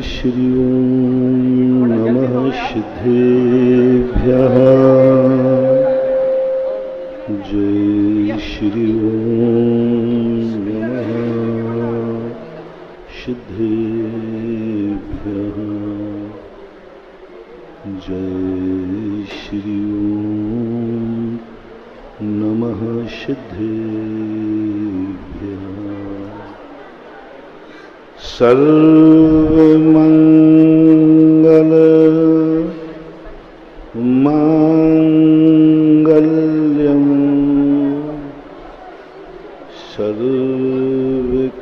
श्री ओम नमः सिद्धेभ्यः। जय श्री ओम नमः सिद्धेभ्यः। जय श्री ओम नमः सिद्धेभ्यः। सर्वमंगल मांगल्यम सर्वकल्याणकारकम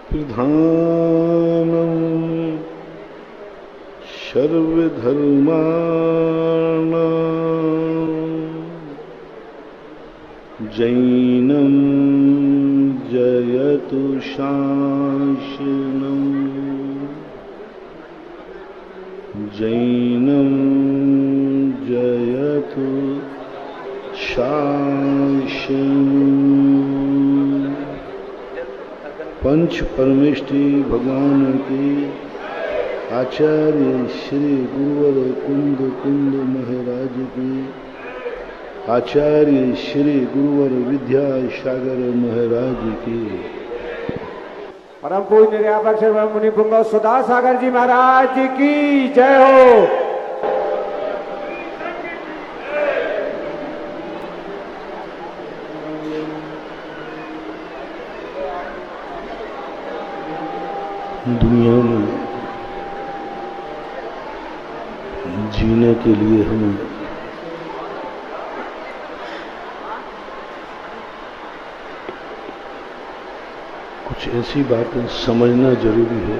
प्रधानम सर्वधर्माणां जैनं जयतु शासनं। जैनं जयतु शासनं। पंच परमेष्टि भगवान की आचार्य श्री गुरुवर कुंद कुंद महाराज की, आचार्य श्री गुरुवर विद्यासागर महाराज की, परम पूज्य निर्यापक श्री मुनि पुंग सुधा सागर जी महाराज की जय हो। दुनिया में जीने के लिए हमें कुछ ऐसी बातें समझना जरूरी है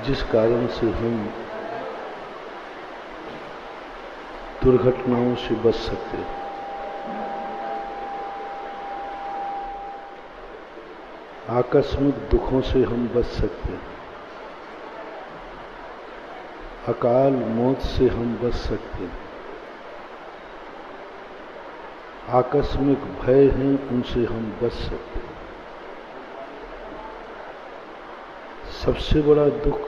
जिस कारण से हम दुर्घटनाओं से बच सकते हैं। आकस्मिक दुखों से हम बच सकते हैं। अकाल मौत से हम बच सकते हैं। आकस्मिक भय हैं, उनसे हम बच सकते हैं। सबसे बड़ा दुख,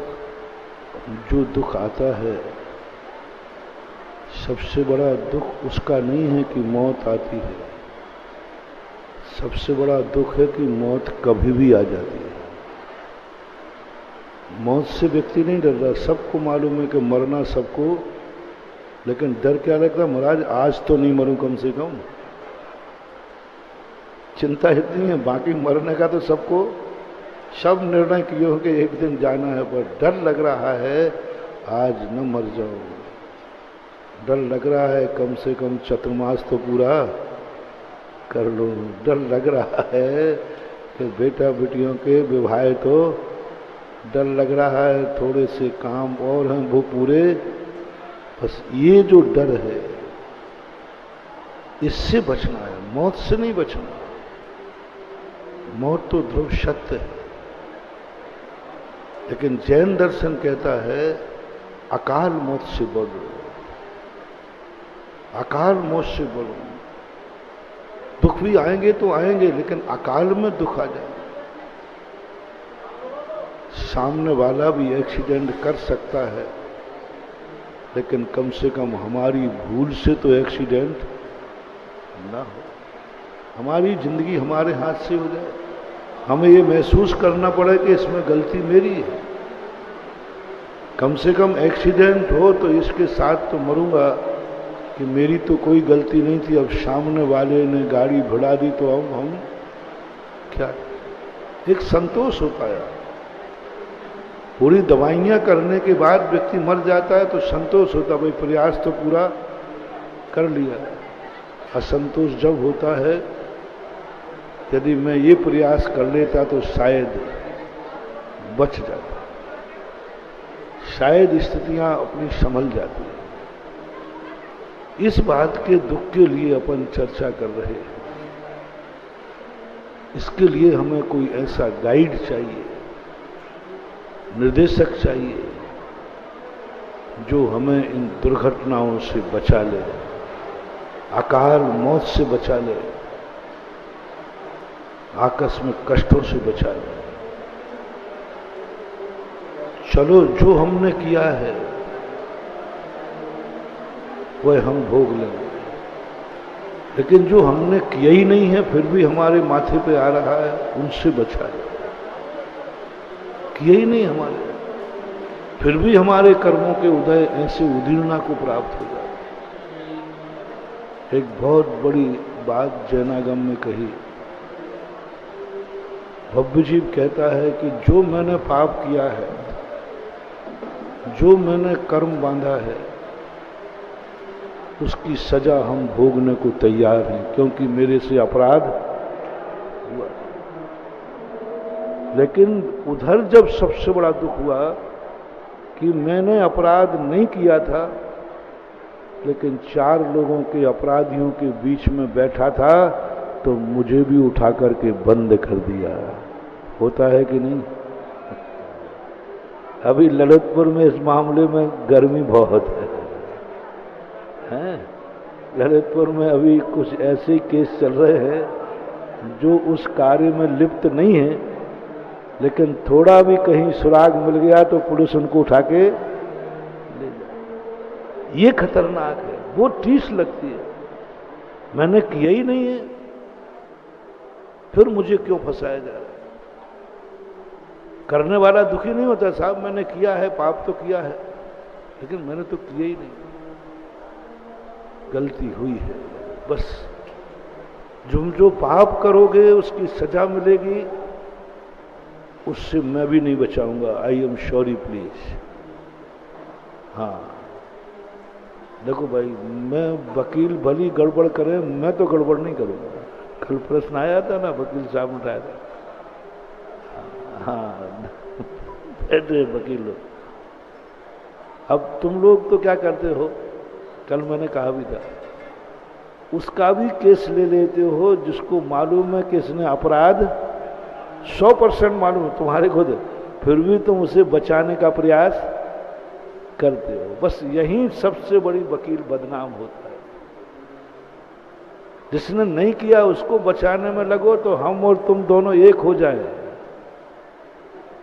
जो दुख आता है, सबसे बड़ा दुख उसका नहीं है कि मौत आती है। सबसे बड़ा दुख है कि मौत कभी भी आ जाती है। मौत से व्यक्ति नहीं डर रहा, सबको मालूम है कि मरना सबको, लेकिन डर क्या लगता, महाराज आज तो नहीं मरूं कम से कम। चिंता इतनी है, बाकी मरने का तो सबको, सब निर्णय किए हो कि एक दिन जाना है, पर डर लग रहा है आज न मर जाओ। डर लग रहा है कम से कम चतुर्मास तो पूरा कर लो। डर लग रहा है कि बेटा बेटियों के विवाह, तो डर लग रहा है थोड़े से काम और हैं वो पूरे। बस ये जो डर है, इससे बचना है, मौत से नहीं बचना। मौत तो ध्रुव सत्य है, लेकिन जैन दर्शन कहता है अकाल मौत से बचो, अकाल मौत से बचो। दुख भी आएंगे तो आएंगे, लेकिन अकाल में दुख आ जाए। सामने वाला भी एक्सीडेंट कर सकता है, लेकिन कम से कम हमारी भूल से तो एक्सीडेंट ना हो। हमारी जिंदगी हमारे हाथ से हो जाए, हमें ये महसूस करना पड़े कि इसमें गलती मेरी है। कम से कम एक्सीडेंट हो तो इसके साथ तो मरूंगा कि मेरी तो कोई गलती नहीं थी, अब सामने वाले ने गाड़ी भिड़ा दी तो अब हम क्या। एक संतोष होता है। पूरी दवाइयां करने के बाद व्यक्ति मर जाता है तो संतोष होता है, भाई प्रयास तो पूरा कर लिया। असंतोष जब होता है, यदि मैं ये प्रयास कर लेता तो शायद बच जाता, शायद स्थितियां अपनी संभल जाती। इस बात के दुख के लिए अपन चर्चा कर रहे हैं। इसके लिए हमें कोई ऐसा गाइड चाहिए, निर्देशक चाहिए, जो हमें इन दुर्घटनाओं से बचा ले। अकाल मौत से बचा ले, आकस्मिक कष्टों से बचा ले। चलो जो हमने किया है वह हम भोग लेंगे, लेकिन जो हमने किया ही नहीं है फिर भी हमारे माथे पे आ रहा है, उनसे बचा ले। किया ही नहीं हमारे, फिर भी हमारे कर्मों के उदय ऐसे उदीर्णा को प्राप्त हो जाए। एक बहुत बड़ी बात जैनागम में कही। भव्यजीव कहता है कि जो मैंने पाप किया है, जो मैंने कर्म बांधा है, उसकी सजा हम भोगने को तैयार हैं, क्योंकि मेरे से अपराध हुआ। लेकिन उधर जब सबसे बड़ा दुख हुआ कि मैंने अपराध नहीं किया था, लेकिन 4 लोगों के अपराधियों के बीच में बैठा था, तो मुझे भी उठा करके बंद कर दिया। होता है कि नहीं? अभी ललितपुर में इस मामले में गर्मी बहुत है। ललितपुर में अभी कुछ ऐसे केस चल रहे हैं जो उस कार्य में लिप्त नहीं है, लेकिन थोड़ा भी कहीं सुराग मिल गया तो पुलिस उनको उठा के ले जाए। ये खतरनाक है, वो ठेस लगती है। मैंने किया ही नहीं है, फिर मुझे क्यों फंसाया जा रहा है? करने वाला दुखी नहीं होता, साहब मैंने किया है, पाप तो किया है, लेकिन मैंने तो किया ही नहीं, गलती हुई है। बस जो पाप करोगे उसकी सजा मिलेगी, उससे मैं भी नहीं बचाऊंगा। I am sorry please. हाँ देखो भाई, मैं वकील भली गड़बड़ करे, मैं तो गड़बड़ नहीं करूंगा। कल प्रश्न आया था ना, वकील साहब ने उठाया था। हाँ बैठे वकील लोग। अब तुम लोग तो क्या करते हो, कल मैंने कहा भी था, उसका भी केस ले लेते हो जिसको मालूम है कि इसने अपराध 100% मालूम है तुम्हारे खुद, फिर भी तुम उसे बचाने का प्रयास करते हो। बस यही सबसे बड़ी वकील बदनाम होता है। जिसने नहीं किया उसको बचाने में लगो तो हम और तुम दोनों एक हो जाए।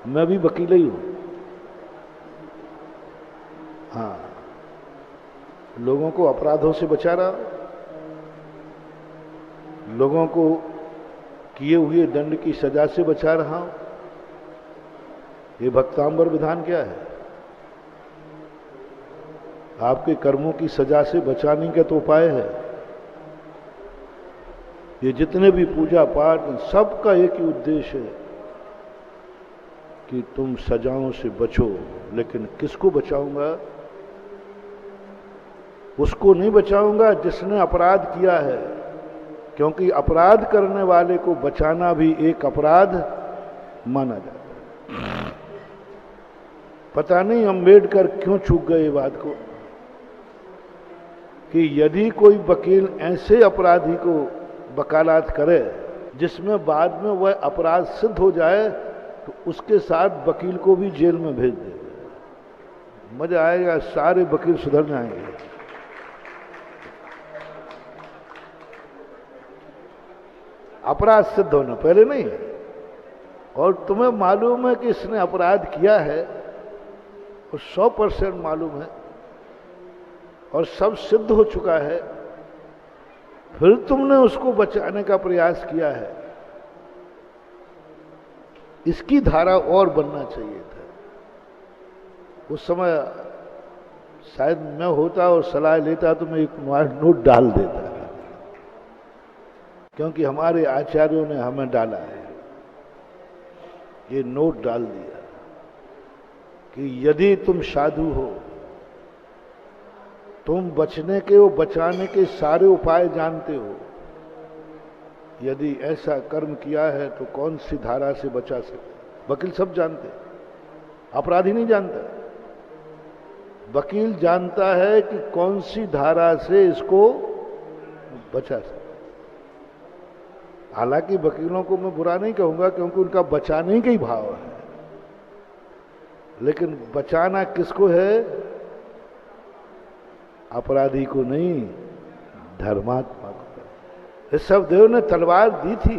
मैं भी वकील ही हूं। हाँ, लोगों को अपराधों से बचा रहा, लोगों को किए हुए दंड की सजा से बचा रहा हूं। ये भक्तांबर विधान क्या है? आपके कर्मों की सजा से बचाने का तो उपाय है। ये जितने भी पूजा पाठ, सबका एक ही उद्देश्य है कि तुम सजाओं से बचो। लेकिन किसको बचाऊंगा? उसको नहीं बचाऊंगा जिसने अपराध किया है, क्योंकि अपराध करने वाले को बचाना भी एक अपराध माना जाता है। पता नहीं अम्बेडकर क्यों चूक गए ये बात को कि यदि कोई वकील ऐसे अपराधी को वकालत करे जिसमें बाद में वह अपराध सिद्ध हो जाए, तो उसके साथ वकील को भी जेल में भेज दे। मजा आएगा, सारे वकील सुधर जाएंगे। अपराध सिद्ध होना पहले नहीं, और तुम्हें मालूम है कि इसने अपराध किया है और 100% मालूम है और सब सिद्ध हो चुका है, फिर तुमने उसको बचाने का प्रयास किया है। इसकी धारा और बनना चाहिए था। उस समय शायद मैं होता और सलाह लेता तो मैं एक नोट डाल देता, क्योंकि हमारे आचार्यों ने हमें डाला है। ये नोट डाल दिया कि यदि तुम साधु हो, तुम बचने के और बचाने के सारे उपाय जानते हो, यदि ऐसा कर्म किया है तो कौन सी धारा से बचा सकते? वकील सब जानते, अपराधी नहीं जानता। वकील जानता है कि कौन सी धारा से इसको बचा सकते। हालांकि वकीलों को मैं बुरा नहीं कहूंगा, क्योंकि उनका बचाने का ही भाव है, लेकिन बचाना किसको है? अपराधी को नहीं, धर्मात्मा को। ऋषभदेव ने तलवार दी थी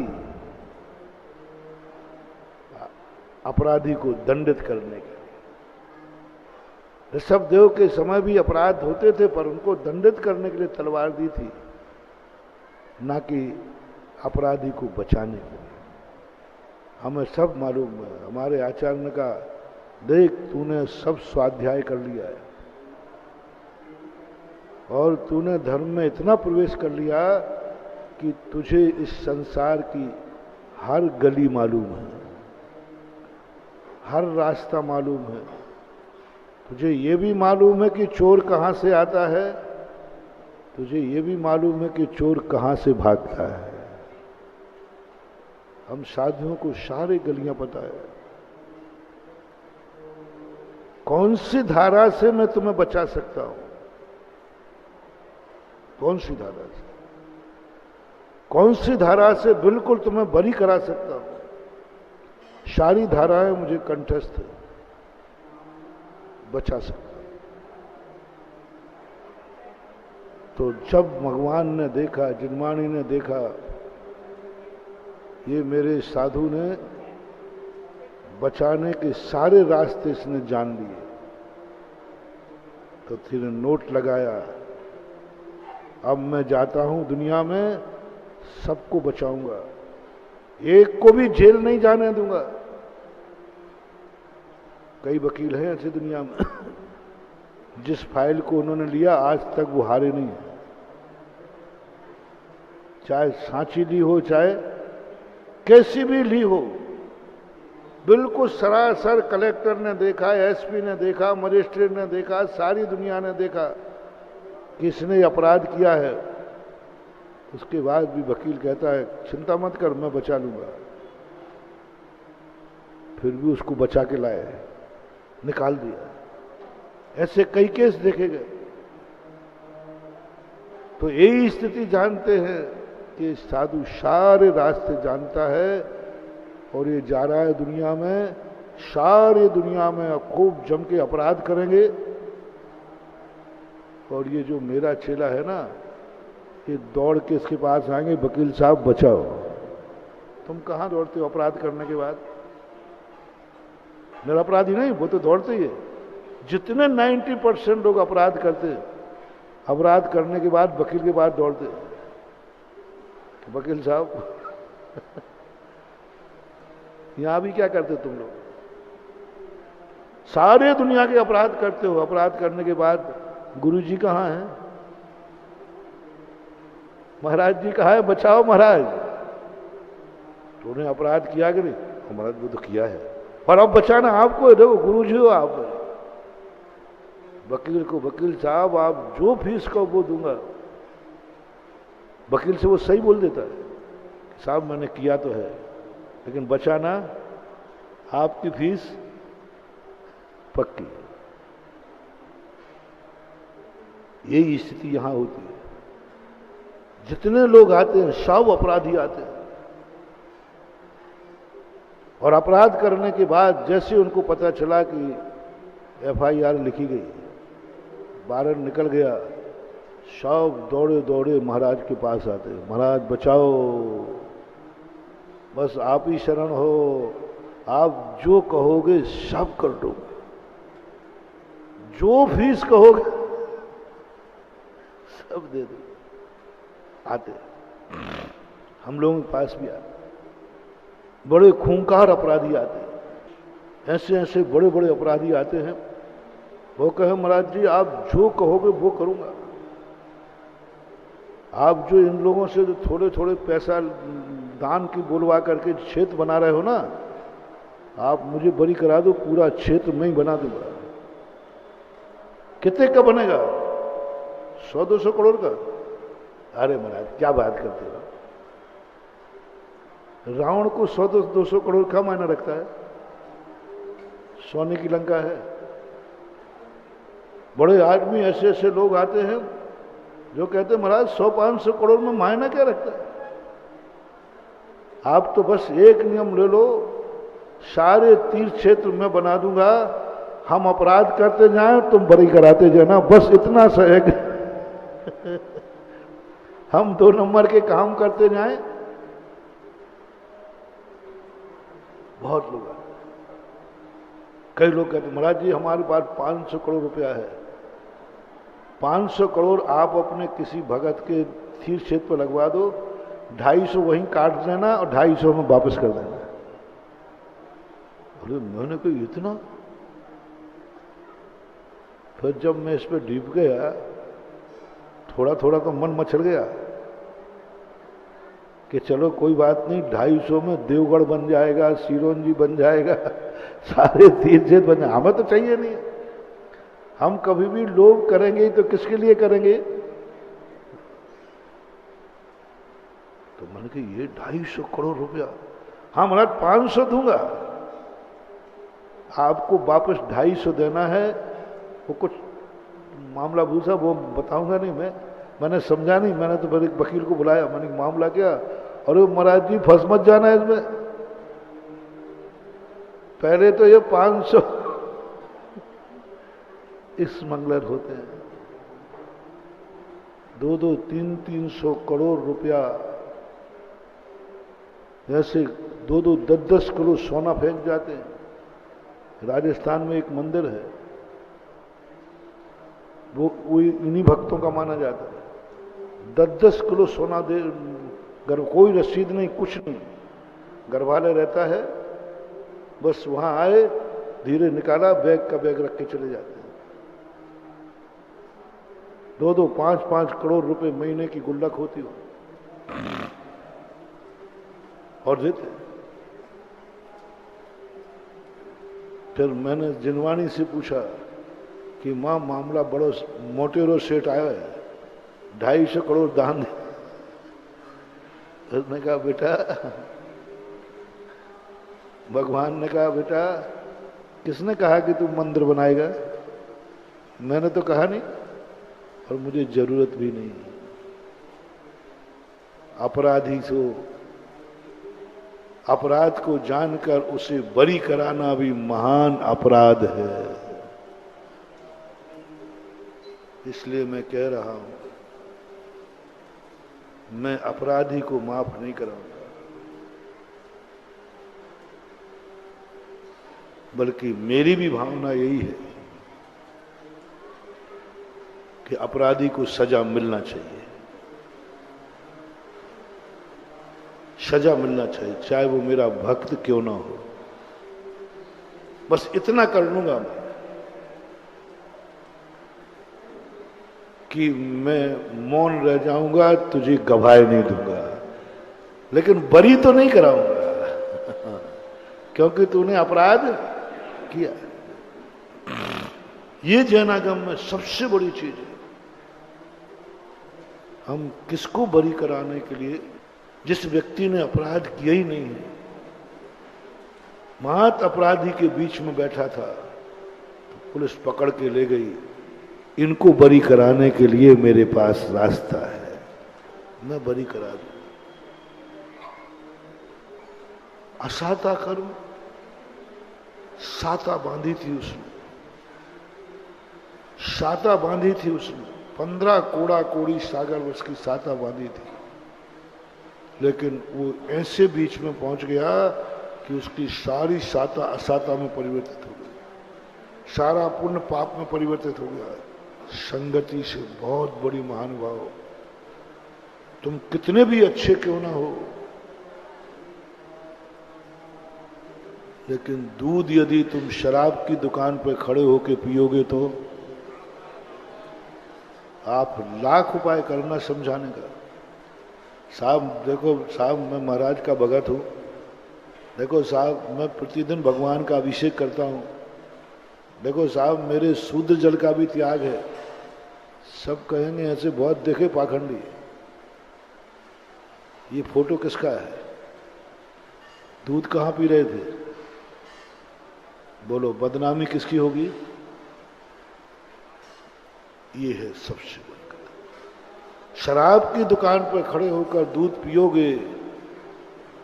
अपराधी को दंडित करने के लिए। ऋषभदेव के समय भी अपराध होते थे, पर उनको दंडित करने के लिए तलवार दी थी, ना कि अपराधी को बचाने के लिए। हमें सब मालूम है, हमारे आचार्य ने कहा, देख तूने सब स्वाध्याय कर लिया है और तूने धर्म में इतना प्रवेश कर लिया कि तुझे इस संसार की हर गली मालूम है, हर रास्ता मालूम है। तुझे ये भी मालूम है कि चोर कहाँ से आता है, तुझे ये भी मालूम है कि चोर कहाँ से भागता है। हम साधुओं को सारी गलियां पता है। कौन सी धारा से मैं तुम्हें बचा सकता हूं, कौन सी धारा से, कौन सी धारा से बिल्कुल तुम्हें बरी करा सकता हूं। सारी धाराएं मुझे कंठस्थ बचा सकता हूं। तो जब भगवान ने देखा, जिनवाणी ने देखा, ये मेरे साधु ने बचाने के सारे रास्ते इसने जान लिए, तो फिर नोट लगाया, अब मैं जाता हूं दुनिया में, सबको बचाऊंगा, एक को भी जेल नहीं जाने दूंगा। कई वकील हैं ऐसे दुनिया में जिस फाइल को उन्होंने लिया आज तक वो हारे नहीं है, चाहे सांची ली हो, चाहे कैसी भी ली हो, बिल्कुल सरासर कलेक्टर ने देखा, एसपी ने देखा, मजिस्ट्रेट ने देखा, सारी दुनिया ने देखा कि इसने अपराध किया है। उसके बाद भी वकील कहता है चिंता मत कर, मैं बचा लूंगा। फिर भी उसको बचा के लाए, निकाल दिया। ऐसे कई केस देखे गए। तो यही स्थिति जानते हैं कि साधु सारे रास्ते जानता है और ये जा रहा है दुनिया में, सारी दुनिया में खूब जम के अपराध करेंगे। और ये जो मेरा चेला है ना, ये दौड़ के इसके पास आएंगे, वकील साहब बचाओ। तुम कहाँ दौड़ते हो अपराध करने के बाद? निरपराधी नहीं, वो तो दौड़ते ही है। जितने 90% लोग अपराध करते, अपराध करने के बाद वकील के पास दौड़ते, वकील साहब यहां भी क्या करते तुम लोग? सारे दुनिया के अपराध करते हो, अपराध करने के बाद गुरुजी कहाँ हैं, महाराज जी कहाँ है, बचाओ महाराज। तूने अपराध किया कि नहीं? महाराज वो तो किया है, पर अब बचाना आपको है। देखो गुरुजी हो आप, वकील को, वकील साहब आप जो फीस को वो दूंगा। वकील से वो सही बोल देता है, साहब मैंने किया तो है, लेकिन बचाना आपकी फीस पक्की। यही स्थिति यहां होती है। जितने लोग आते हैं सब अपराधी आते हैं, और अपराध करने के बाद जैसे उनको पता चला कि FIR लिखी गई, वारंट निकल गया, सब दौड़े दौड़े महाराज के पास आते, महाराज बचाओ, बस आप ही शरण हो, आप जो कहोगे सब कर दो, जो फीस कहोगे सब दे दो। आते हम लोगों के पास भी आते, बड़े खूंखार अपराधी आते हैं, ऐसे ऐसे बड़े बड़े अपराधी आते हैं। वो कहे महाराज जी आप जो कहोगे वो करूंगा, आप जो इन लोगों से थोड़े थोड़े पैसा दान की बोलवा करके क्षेत्र बना रहे हो ना, आप मुझे बरी करा दो, पूरा क्षेत्र मैं ही बना दूंगा। कितने का बनेगा? 100-200 करोड़ का? अरे महाराज क्या बात करते हो, रावण को 100-200 करोड़ का मायना रखता है, सोने की लंका है। बड़े आदमी ऐसे ऐसे लोग आते हैं जो कहते हैं महाराज 100-500 करोड़ में मायना क्या रखता है, आप तो बस एक नियम ले लो, सारे तीर्थ क्षेत्र में बना दूंगा, हम अपराध करते जाएं तुम बरी कराते जाना, बस इतना सा है। हम 2 नंबर के काम करते जाएं। बहुत लोग आते, कई लोग कहते महाराज जी हमारे पास 500 करोड़ रुपया है, 500 करोड़ आप अपने किसी भगत के तीर्थ क्षेत्र पर लगवा दो, 250 वहीं काट देना और 250 में वापस कर देना। अरे मैंने कहा इतना? फिर जब मैं इस पर डीप गया, थोड़ा थोड़ा तो मन मचल गया कि चलो कोई बात नहीं, 250 में देवगढ़ बन जाएगा, सिरोंजी बन जाएगा, सारे तीर्थ बन जाए, हमें तो चाहिए नहीं। हम कभी भी लोभ करेंगे तो किसके लिए करेंगे? तो मैंने कहा ये 250 करोड़ रुपया, हाँ महाराज 500 दूंगा, आपको वापस 250 देना है। वो कुछ मामला पूछा, वो बताऊंगा नहीं मैंने समझा नहीं। मैंने तो फिर एक वकील को बुलाया, मैंने मामला क्या? अरे महाराज जी फंस मत जाना इसमें, पहले तो ये 500 इस मंगलर होते हैं, 2-2, 300 करोड़ रुपया, जैसे 2-2, 10-10 किलो सोना फेंक जाते हैं। राजस्थान में एक मंदिर है, वो इन्हीं भक्तों का माना जाता है। 10-10 किलो सोना दे, घर कोई रसीद नहीं, कुछ नहीं, घरवाले रहता है, बस वहां आए, धीरे निकाला, बैग का बैग रख के चले जाते हैं। 2-2, 5-5 करोड़ रुपए महीने की गुल्लक होती हो और देते। फिर मैंने जिनवानी से पूछा कि मां मामला बड़ो मोटेरो सेठ आया है, 250 करोड़ दान दे। उसने कहा बेटा, भगवान ने कहा बेटा किसने कहा कि तू मंदिर बनाएगा? मैंने तो कहा नहीं, और मुझे जरूरत भी नहीं। अपराधी से अपराध को जानकर उसे बरी कराना भी महान अपराध है। इसलिए मैं कह रहा हूं, मैं अपराधी को माफ नहीं कराऊंगा, बल्कि मेरी भी भावना यही है कि अपराधी को सजा मिलना चाहिए, सजा मिलना चाहिए, चाहे वो मेरा भक्त क्यों ना हो। बस इतना कर लूंगा मैं कि मैं मौन रह जाऊंगा, तुझे गवाही नहीं दूंगा, लेकिन बरी तो नहीं कराऊंगा क्योंकि तूने अपराध किया। ये जैनागम में सबसे बड़ी चीज है। हम किसको बरी कराने के लिए? जिस व्यक्ति ने अपराध किया ही नहीं है, मात अपराधी के बीच में बैठा था, तो पुलिस पकड़ के ले गई। इनको बरी कराने के लिए मेरे पास रास्ता है, मैं बरी करा दूं। असाता कर्म, साता बांधी थी उसने, साता बांधी थी उसने, 15 कोड़ा कोड़ी सागर वर्ष की साता बांधी थी, लेकिन वो ऐसे बीच में पहुंच गया कि उसकी सारी साता असाता में परिवर्तित हो गई, सारा पुण्य पाप में परिवर्तित हो गया। संगति से बहुत बड़ी महानुभाव, तुम कितने भी अच्छे क्यों ना हो, लेकिन दूध यदि तुम शराब की दुकान पर खड़े होकर पियोगे तो आप लाख उपाय करना समझाने का। साहब देखो साहब, मैं महाराज का भगत हूं, देखो साहब मैं प्रतिदिन भगवान का अभिषेक करता हूं, देखो साहब मेरे शुद्ध जल का भी त्याग है। सब कहेंगे ऐसे बहुत देखे पाखंडी, ये फोटो किसका है? दूध कहां पी रहे थे? बोलो बदनामी किसकी होगी? ये है सबसे बड़ी गलती। शराब की दुकान पर खड़े होकर दूध पियोगे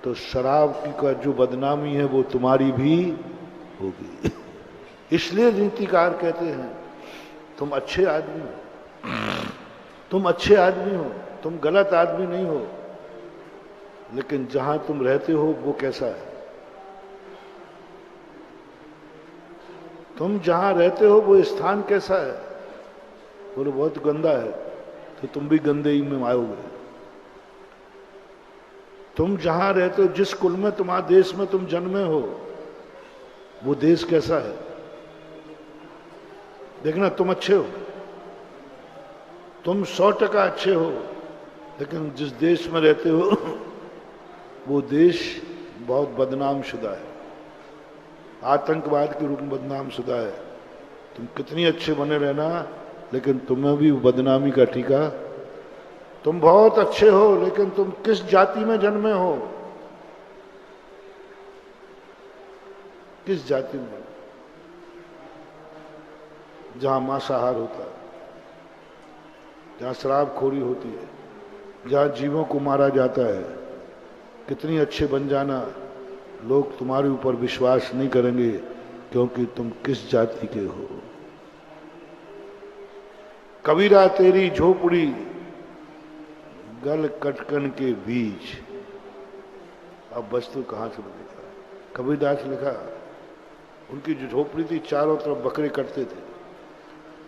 तो शराब की का जो बदनामी है वो तुम्हारी भी होगी। इसलिए नीतिकार कहते हैं तुम अच्छे आदमी हो, तुम अच्छे आदमी हो, तुम गलत आदमी नहीं हो, लेकिन जहां तुम रहते हो वो कैसा है? तुम जहां रहते हो वो स्थान कैसा है? बोलो बहुत गंदा है, तो तुम भी गंदे ही में आओगे। तुम जहां रहते हो, जिस कुल में, तुम्हारे देश में तुम जन्मे हो, वो देश कैसा है? देखना, तुम अच्छे हो, तुम 100% अच्छे हो, लेकिन जिस देश में रहते हो वो देश बहुत बदनाम शुदा है, आतंकवाद के रूप में बदनाम शुदा है। तुम कितनी अच्छे बने रहना, लेकिन तुम्हें भी बदनामी का टीका। तुम बहुत अच्छे हो, लेकिन तुम किस जाति में जन्मे हो? किस जाति में? जहां मांसाहार होता है, जहां शराबखोरी होती है, जहां जीवों को मारा जाता है। कितनी अच्छे बन जाना, लोग तुम्हारे ऊपर विश्वास नहीं करेंगे, क्योंकि तुम किस जाति के हो। कबीरा तेरी झोपड़ी गल कटकन के बीच। अब वस्तु कहां से लिखा? कबीरदास लिखा, उनकी जो झोपड़ी थी चारों तरफ बकरे कटते थे,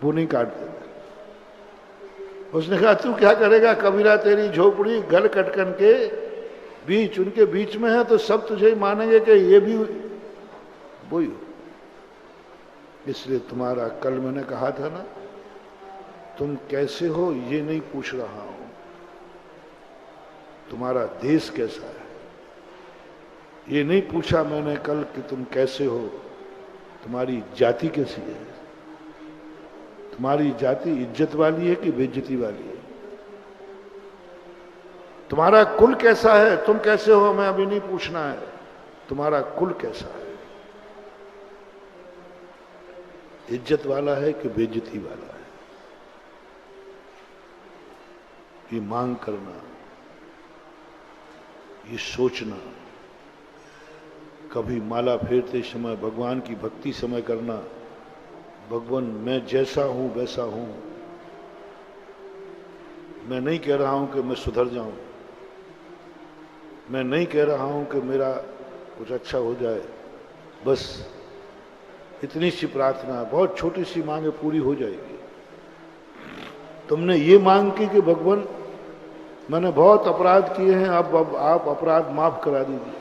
वो नहीं काटते थे। उसने कहा तू क्या करेगा? कबीरा तेरी झोपड़ी गल कटकन के बीच, उनके बीच में है तो सब तुझे ही मानेंगे कि ये भी वही हो। इसलिए तुम्हारा, कल मैंने कहा था ना, तुम कैसे हो ये नहीं पूछ रहा हूं, तुम्हारा देश कैसा है ये नहीं पूछा मैंने कल कि तुम कैसे हो, तुम्हारी जाति कैसी है। तुम्हारी जाति इज्जत वाली है कि बेइज्जती वाली है? तुम्हारा कुल कैसा है? तुम कैसे हो हमें अभी नहीं पूछना है, तुम्हारा कुल कैसा है? इज्जत वाला है कि बेइज्जती वाला है? ये मांग करना, ये सोचना, कभी माला फेरते समय भगवान की भक्ति समय करना, भगवान मैं जैसा हूं वैसा हूं। मैं नहीं कह रहा हूं कि मैं सुधर जाऊं, मैं नहीं कह रहा हूं कि मेरा कुछ अच्छा हो जाए, बस इतनी सी प्रार्थना, बहुत छोटी सी मांगे पूरी हो जाएगी। तुमने ये मांग की कि भगवान मैंने बहुत अपराध किए हैं, अब आप अपराध माफ करा दीजिए।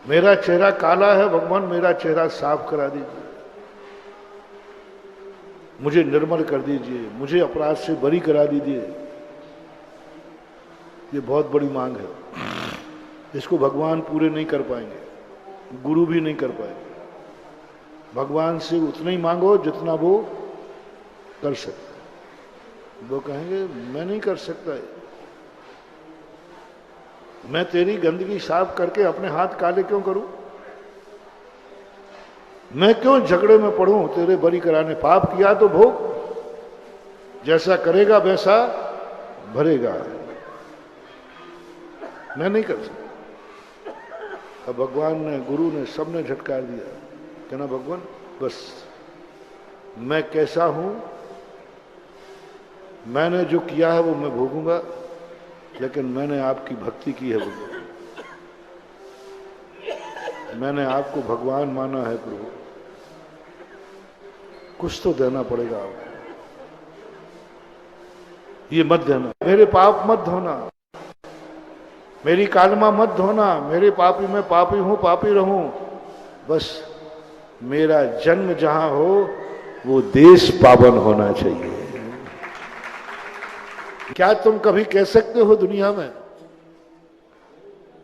मेरा चेहरा काला है भगवान, मेरा चेहरा साफ करा दीजिए, मुझे निर्मल कर दीजिए, मुझे अपराध से बरी करा दीजिए। ये बहुत बड़ी मांग है, इसको भगवान पूरे नहीं कर पाएंगे, गुरु भी नहीं कर पाएंगे। भगवान से उतना ही मांगो जितना वो कर सकते। वो कहेंगे मैं नहीं कर सकता, मैं तेरी गंदगी साफ करके अपने हाथ काले क्यों करूं? मैं क्यों झगड़े में पड़ूं तेरे बरी कराने? पाप किया तो भोग, जैसा करेगा वैसा भरेगा। मैं नहीं कर सकता। अब भगवान ने, गुरु ने, सबने झटकार दिया, कहना भगवान बस मैं कैसा हूं, मैंने जो किया है वो मैं भोगूंगा, लेकिन मैंने आपकी भक्ति की है भगवान, मैंने आपको भगवान माना है प्रभु, कुछ तो देना पड़ेगा आपको। ये मत देना, मेरे पाप मत धोना, मेरी कालमा मत धोना, मेरे पापी मैं पापी हूं, पापी रहूं, बस मेरा जन्म जहां हो वो देश पावन होना चाहिए। क्या तुम कभी कह सकते हो दुनिया में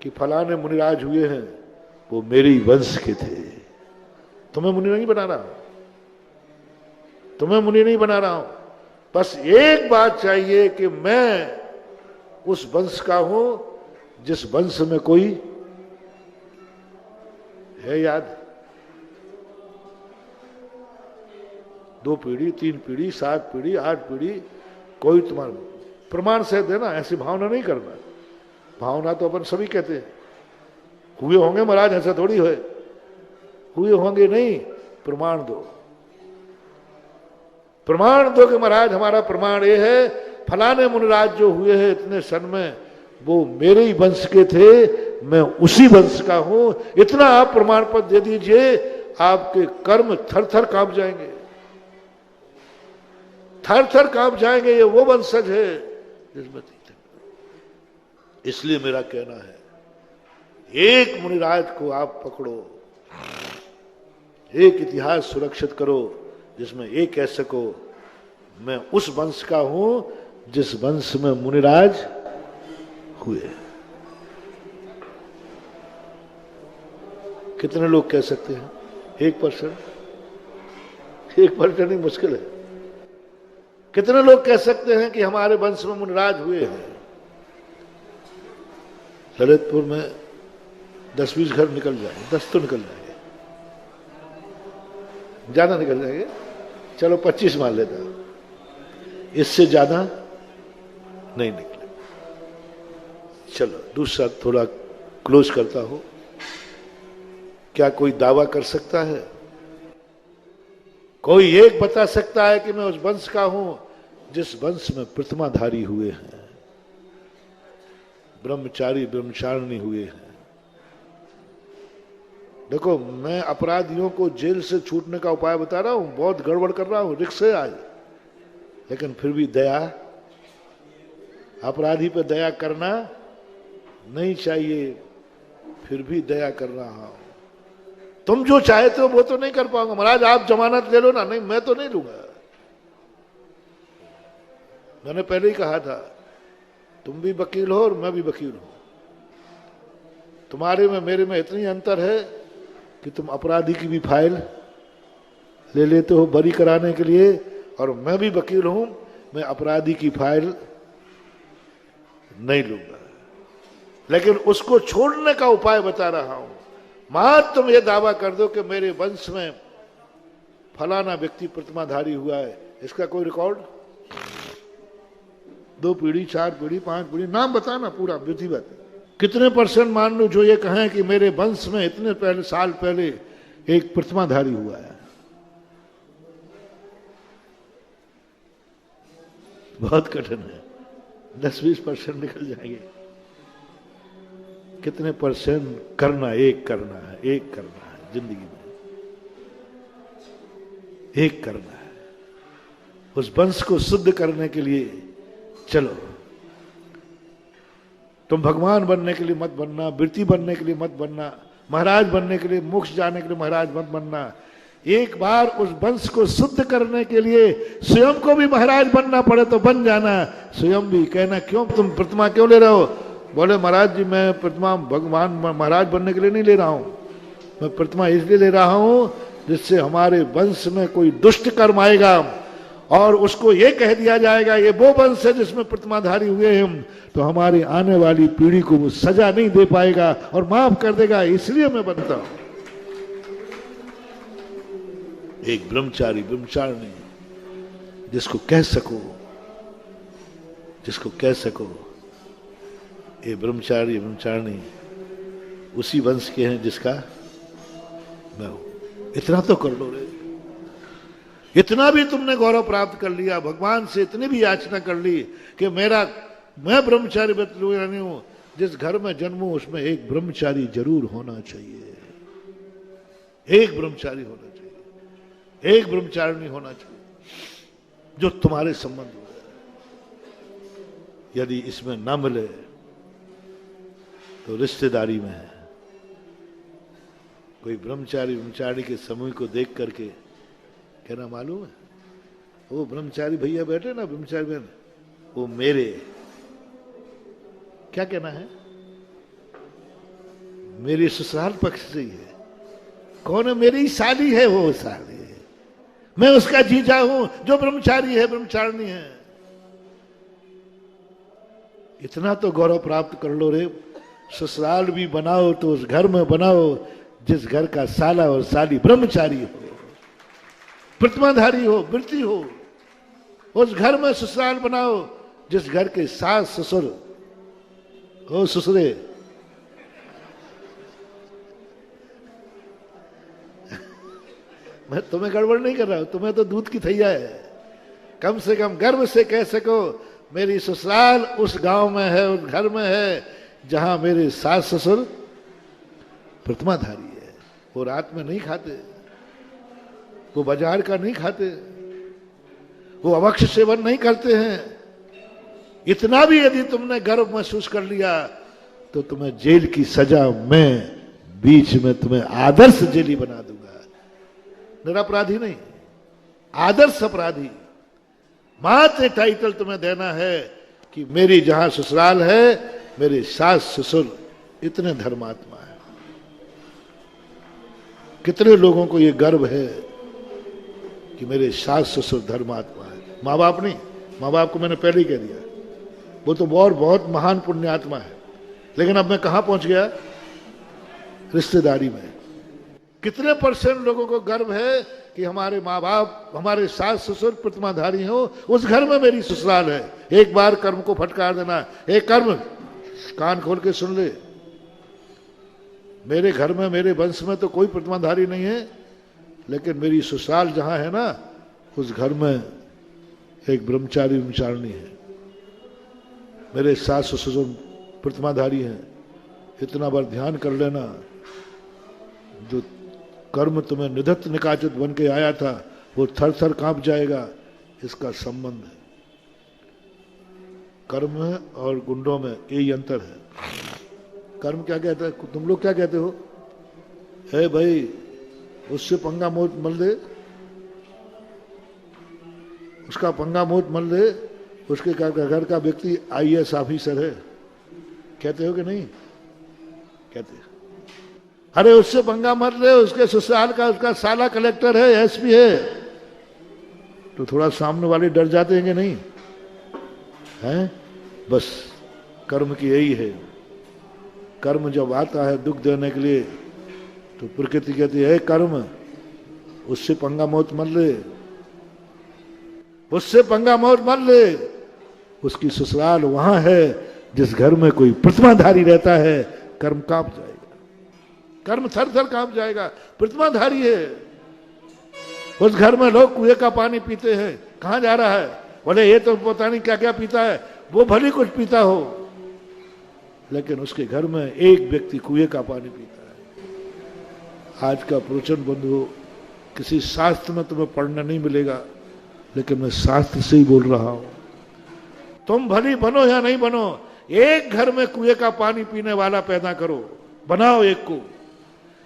कि फलाने मुनिराज हुए हैं वो मेरी वंश के थे? तुम्हें मुनि नहीं बना रहा हूं, तुम्हें मुनि नहीं बना रहा हूं, बस एक बात चाहिए कि मैं उस वंश का हूं जिस वंश में कोई है याद। 2 पीढ़ी, 3 पीढ़ी, 7 पीढ़ी, 8 पीढ़ी, कोई तुम्हारा प्रमाण से देना, ऐसी भावना नहीं करना। भावना तो अपन सभी कहते हैं, हुए होंगे महाराज, ऐसा थोड़ी हुए होंगे नहीं, प्रमाण दो, प्रमाण दो कि महाराज हमारा प्रमाण ये है, फलाने मुनिराज जो हुए हैं इतने सन में वो मेरे ही वंश के थे, मैं उसी वंश का हूं, इतना आप प्रमाण पत्र दे दीजिए, आपके कर्म थर थर कांप जाएंगे, थर थर कांप जाएंगे। ये वो वंशज है जिसमें इसलिए मेरा कहना है, एक मुनिराज को आप पकड़ो, एक इतिहास सुरक्षित करो जिसमें एक कह सको मैं उस वंश का हूं जिस वंश में मुनिराज हुए। कितने लोग कह सकते हैं? 1%? 1% ही मुश्किल है। कितने लोग कह सकते हैं कि हमारे वंश में मुनिराज हुए हैं? ललितपुर में 10-20 घर निकल जाएंगे, 10 तो निकल जाएंगे, ज्यादा निकल जाएंगे, चलो 25 मान लेता हूं, इससे ज्यादा नहीं निकले। चलो दूसरा थोड़ा क्लोज करता हूं। क्या कोई दावा कर सकता है? कोई एक बता सकता है कि मैं उस वंश का हूं जिस वंश में प्रतिमाधारी हुए हैं, ब्रह्मचारी ब्रह्मचारिणी हुए हैं? देखो, मैं अपराधियों को जेल से छूटने का उपाय बता रहा हूं, बहुत गड़बड़ कर रहा हूं, रिक्स है आज, लेकिन फिर भी दया, अपराधी पे दया करना नहीं चाहिए, फिर भी दया कर रहा हूं। तुम जो चाहते हो वो तो नहीं कर पाऊंगा। महाराज आप जमानत ले लो ना। नहीं, मैं तो नहीं लूंगा। मैंने पहले ही कहा था, तुम भी वकील हो और मैं भी वकील हूं। तुम्हारे में मेरे में इतनी अंतर है कि तुम अपराधी की भी फाइल ले लेते हो बरी कराने के लिए, और मैं भी वकील हूं, मैं अपराधी की फाइल नहीं लूंगा, लेकिन उसको छोड़ने का उपाय बता रहा हूं। मात्र तुम ये दावा कर दो कि मेरे वंश में फलाना व्यक्ति प्रतिमाधारी हुआ है, इसका कोई रिकॉर्ड? 2 पीढ़ी, 4 पीढ़ी, 5 पीढ़ी, नाम बताना पूरा विधिवत। कितने % मान लो जो ये कहें कि मेरे वंश में इतने पहले साल पहले एक प्रतिमाधारी हुआ है? बहुत कठिन है। 10-20% निकल जाएंगे। कितने % करना? एक करना है, एक करना है जिंदगी में, एक करना है। उस वंश को शुद्ध करने के लिए चलो। तुम भगवान बनने के लिए मत बनना, वृत्ति बनने के लिए मत बनना, महाराज बनने के लिए, मोक्ष जाने के लिए महाराज मत बनना। एक बार उस वंश को शुद्ध करने के लिए स्वयं को भी महाराज बनना पड़े तो बन जाना। स्वयं भी कहना, क्यों तुम प्रतिमा क्यों ले रहे हो? बोले महाराज जी मैं प्रतिमा भगवान महाराज बनने के लिए नहीं ले रहा हूं, मैं प्रतिमा इसलिए ले रहा हूं जिससे हमारे वंश में कोई दुष्ट कर्म आएगा और उसको ये कह दिया जाएगा ये वो वंश है जिसमें प्रतिमाधारी हुए हैं, तो हमारी आने वाली पीढ़ी को वो सजा नहीं दे पाएगा और माफ कर देगा, इसलिए मैं बनता हूं। एक ब्रह्मचारी ब्रह्मचारिणी जिसको कह सको ये ब्रह्मचारी ब्रह्मचारिणी उसी वंश के हैं जिसका मैं हूं। इतना तो कर लो रे। इतना भी तुमने गौरव प्राप्त कर लिया, भगवान से इतनी भी याचना कर ली कि मैं ब्रह्मचारी ब्रह्मचारिणी हूं, जिस घर में जन्मूं उसमें एक ब्रह्मचारी जरूर होना चाहिए, एक ब्रह्मचारी होना चाहिए, एक ब्रह्मचारिणी होना चाहिए जो तुम्हारे संबंध हो। यदि इसमें न मिले तो रिश्तेदारी में है। कोई ब्रह्मचारी ब्रह्मचारी के समूह को देख करके कहना, मालूम है वो ब्रह्मचारी भैया बैठे ना, ब्रह्मचारी बहन, वो मेरे, क्या कहना है, मेरी ससुराल पक्ष से ही है। कौन है? मेरी साली है, वो साली है, मैं उसका जीजा हूं जो ब्रह्मचारी है, ब्रह्मचारिणी है। इतना तो गौरव प्राप्त कर लो रे। ससुराल भी बनाओ तो उस घर में बनाओ जिस घर का साला और साली ब्रह्मचारी हो, प्रतिमाधारी हो, वृत्ति हो। उस घर में ससुराल बनाओ जिस घर के सास ससुर हो, ससुरे, मैं तुम्हें गड़बड़ नहीं कर रहा हूं, तुम्हें तो दूध की थैया है। कम से कम गर्व से कह सको मेरी ससुराल उस गांव में है, उस घर में है जहां मेरे सास ससुर प्रतिमाधारी है। वो रात में नहीं खाते, वो बाजार का नहीं खाते, वो अवक्ष सेवन नहीं करते हैं। इतना भी यदि तुमने गर्व महसूस कर लिया तो तुम्हें जेल की सजा मैं बीच में तुम्हें आदर्श जेली बना दूंगा। निरपराधी नहीं, आदर्श अपराधी। मात्र टाइटल तुम्हें देना है कि मेरी जहां ससुराल है मेरे सास ससुर इतने धर्मात्मा है। कितने लोगों को यह गर्व है कि मेरे सास ससुर धर्मात्मा है। माँ बाप नहीं, माँ बाप को मैंने पहले ही कह दिया, वो तो बहुत महान पुण्यात्मा है। लेकिन अब मैं कहां पहुंच गया? रिश्तेदारी में। कितने परसेंट लोगों को गर्व है कि हमारे माँ बाप, हमारे सास ससुर प्रतिमाधारी हो, उस घर में मेरी ससुराल है। एक बार कर्म को फटकार देना। एक कर्म कान खोल के सुन ले, मेरे घर में, मेरे वंश में तो कोई प्रतिमाधारी नहीं है, लेकिन मेरी ससुराल जहां है ना, उस घर में एक ब्रह्मचारी ब्रह्मचारिणी है। मेरे सास ससुर प्रतिमाधारी हैं। इतना बार ध्यान कर लेना, जो कर्म तुम्हें निधत्त निकाचित बन के आया था वो थर थर कांप जाएगा। इसका संबंध है कर्म और गुंडों में, यही अंतर है। कर्म क्या कहता है? तुम लोग क्या कहते हो? है भाई, उससे पंगा मोत मल दे, उसका पंगा मोत मल दे, उसके घर का व्यक्ति IAS ऑफिसर है। कहते हो कि नहीं? कहते। अरे उससे पंगा मत ले, उसके ससुराल का उसका साला कलेक्टर है, SP है, तो थोड़ा सामने वाले डर जाते हैं कि नहीं? हैं? बस कर्म की यही है। कर्म जब आता है दुख देने के लिए तो प्रकृति कहती है कर्म, उससे पंगा मौत मत ले, उससे पंगा मौत मत ले। उसकी ससुराल वहां है जिस घर में कोई प्रतिमाधारी रहता है। कर्म कांप जाएगा, कर्म थर थर कांप जाएगा। प्रतिमाधारी है, उस घर में लोग कुएं का पानी पीते हैं। कहां जा रहा है? बोले ये तो पता नहीं क्या क्या पीता है, वो भली कुछ पीता हो, लेकिन उसके घर में एक व्यक्ति कुएं का पानी पीता है। आज का प्रवचन बंधु, किसी शास्त्र में तुम्हें पढ़ना नहीं मिलेगा, लेकिन मैं शास्त्र से ही बोल रहा हूं। तुम भली बनो या नहीं बनो, एक घर में कुएं का पानी पीने वाला पैदा करो, बनाओ एक को।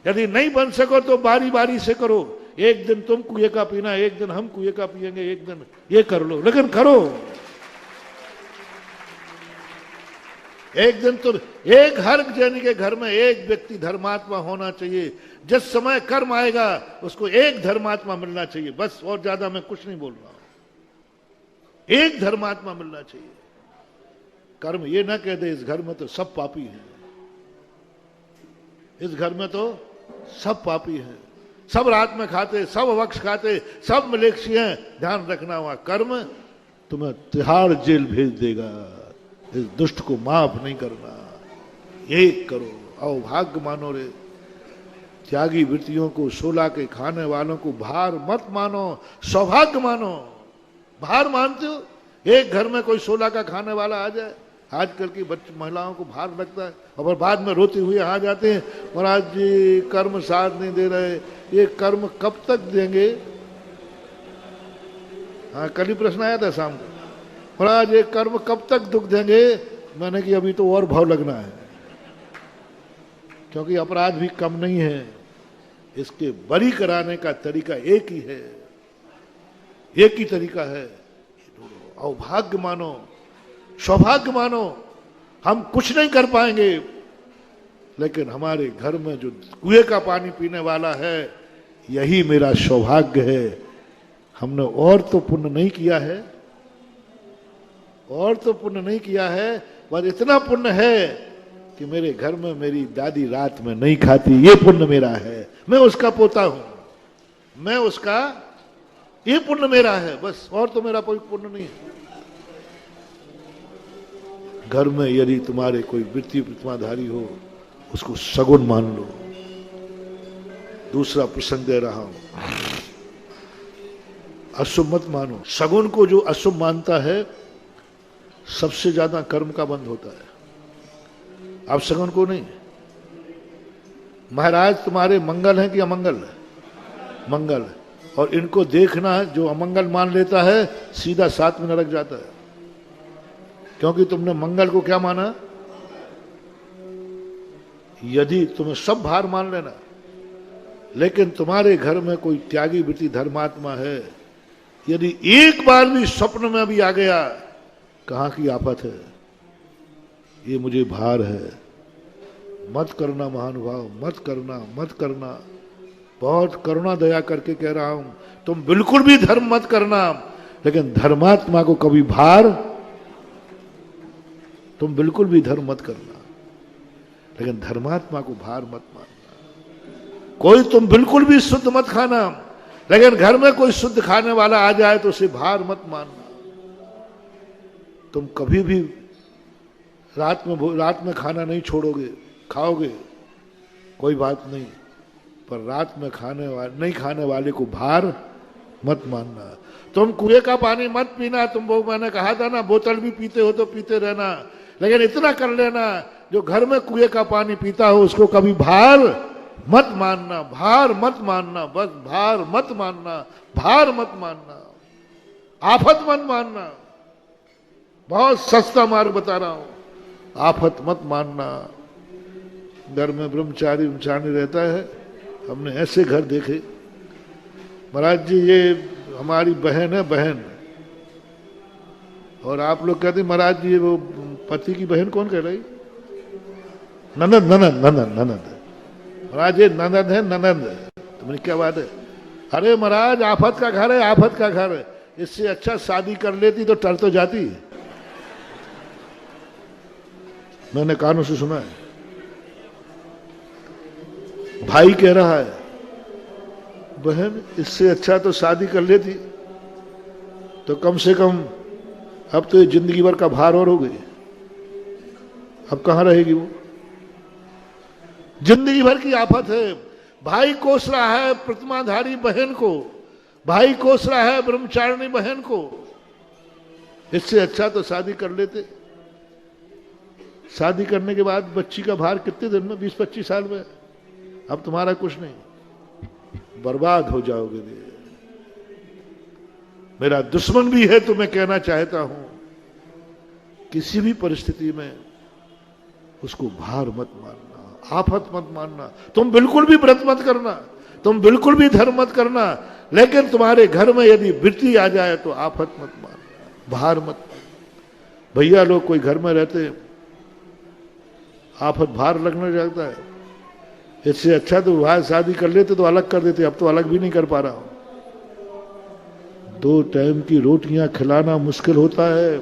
यदि नहीं बन सको तो बारी बारी से करो। एक दिन तुम कुएं का पीना, एक दिन हम कुएं का पिएंगे, एक दिन ये कर लो, लेकिन करो। एक दिन तो एक हर जन के घर में एक व्यक्ति धर्मात्मा होना चाहिए। जिस समय कर्म आएगा उसको एक धर्मात्मा मिलना चाहिए, बस। और ज्यादा मैं कुछ नहीं बोल रहा हूं। एक धर्मात्मा मिलना चाहिए। कर्म ये ना कह दे इस घर में तो सब पापी हैं, इस घर में तो सब पापी हैं, सब रात में खाते, सब अवक्ष खाते, सब मलेच्छी हैं। ध्यान रखना, वहां कर्म तुम्हें तिहाड़ जेल भेज देगा। इस दुष्ट को माफ नहीं करना। एक करो, अवभाग्य मानो रे। त्यागी वृत्तियों को, शोला के खाने वालों को भार मत मानो, सौभाग्य मानो। भार मानते हो? एक घर में कोई शोला का खाने वाला आ जाए, आजकल की महिलाओं को भार लगता है, और बाद में रोते हुए आ जाते हैं, महाराज जी कर्म साथ नहीं दे रहे। ये कर्म कब तक देंगे? हाँ, कल ही प्रश्न आया था शाम को, महाराज ये कर्म कब तक दुख देंगे? मैंने कि अभी तो और भाव लगना है, क्योंकि अपराध भी कम नहीं है। इसके बरी कराने का तरीका एक ही है, एक ही तरीका है। अवभाग्य मानो, सौभाग्य मानो। हम कुछ नहीं कर पाएंगे, लेकिन हमारे घर में जो कुएं का पानी पीने वाला है, यही मेरा सौभाग्य है। हमने और तो पुण्य नहीं किया है, और तो पुण्य नहीं किया है, बस इतना पुण्य है कि मेरे घर में मेरी दादी रात में नहीं खाती, ये पुण्य मेरा है। मैं उसका पोता हूं, मैं उसका, ये पुण्य मेरा है बस, और तो मेरा कोई पुण्य नहीं है। घर में यदि तुम्हारे कोई वृत्ति प्रतिमाधारी हो, उसको सगुन मान लो। दूसरा प्रसंग दे रहा हूं, अशुभ मत मानो। सगुन को जो अशुभ मानता है, सबसे ज्यादा कर्म का बंध होता है, आप सगुन को नहीं। महाराज तुम्हारे मंगल हैं कि अमंगल? मंगल। और इनको देखना, जो अमंगल मान लेता है सीधा 7 में नरक जाता है, क्योंकि तुमने मंगल को क्या माना। यदि तुम्हें सब भार मान लेना, लेकिन तुम्हारे घर में कोई त्यागी वृत्ति धर्मात्मा है, यदि एक बार भी स्वप्न में भी आ गया, कहां की आफत है, ये मुझे भार है, मत करना महानुभाव, मत करना, मत करना। बहुत करुणा दया करके कह रहा हूं, तुम बिल्कुल भी धर्म मत करना, लेकिन धर्मात्मा को कभी भार, तुम बिल्कुल भी धर्म मत करना, लेकिन धर्मात्मा को भार मत मानना। कोई तुम बिल्कुल भी शुद्ध मत खाना, लेकिन घर में कोई शुद्ध खाने वाला आ जाए तो उसे भार मत मानना। तुम कभी भी रात में खाना नहीं छोड़ोगे, खाओगे कोई बात नहीं, पर रात में नहीं खाने वाले को भार मत मानना। तुम कुएं का पानी मत पीना, वो मैंने कहा था ना, बोतल भी पीते हो तो पीते रहना, लेकिन इतना कर लेना, जो घर में कुएं का पानी पीता हो उसको कभी भार मत मानना, भार मत मानना, बस भार मत मानना, भार मत मानना, आफत मत मानना। बहुत सस्ता मार्ग बता रहा हूं, आफत मत मानना। घर में ब्रह्मचारी रहता है, हमने ऐसे घर देखे। महाराज जी ये हमारी बहन है, बहन, और आप लोग कहते महाराज जी वो पति की बहन कौन कह रही? ननद, ननद, ननद, ननद। महाराज ये ननद है, ननद। तुमने क्या बात है? अरे महाराज आफत का घर है, आफत का घर है, इससे अच्छा शादी कर लेती तो टर तो जाती। मैंने कानों से सुना है, भाई कह रहा है बहन इससे अच्छा तो शादी कर लेती तो कम से कम अब तो ये जिंदगी भर का भार और हो गई, अब कहां रहेगी वो? जिंदगी भर की आफत है। भाई कोस रहा है प्रतिमाधारी बहन को, भाई कोस रहा है ब्रह्मचारिणी बहन को, इससे अच्छा तो शादी कर लेते। शादी करने के बाद बच्ची का भार कितने दिन में? 20-25 साल में। अब तुम्हारा कुछ नहीं, बर्बाद हो जाओगे। मेरा दुश्मन भी है तो मैं कहना चाहता हूं, किसी भी परिस्थिति में उसको भार मत मानना, आफत मत मानना। तुम बिल्कुल भी व्रत मत करना, तुम बिल्कुल भी धर्म मत करना, लेकिन तुम्हारे घर में यदि वृत्ति आ जाए तो आफत मत मानना, भार मत मानना। भैया लोग कोई घर में रहते, आफत भार लगने लगता है, इससे अच्छा तो वहां शादी कर लेते तो अलग कर देते, अब तो अलग भी नहीं कर पा रहा हूं। 2 टाइम की रोटियां खिलाना मुश्किल होता है।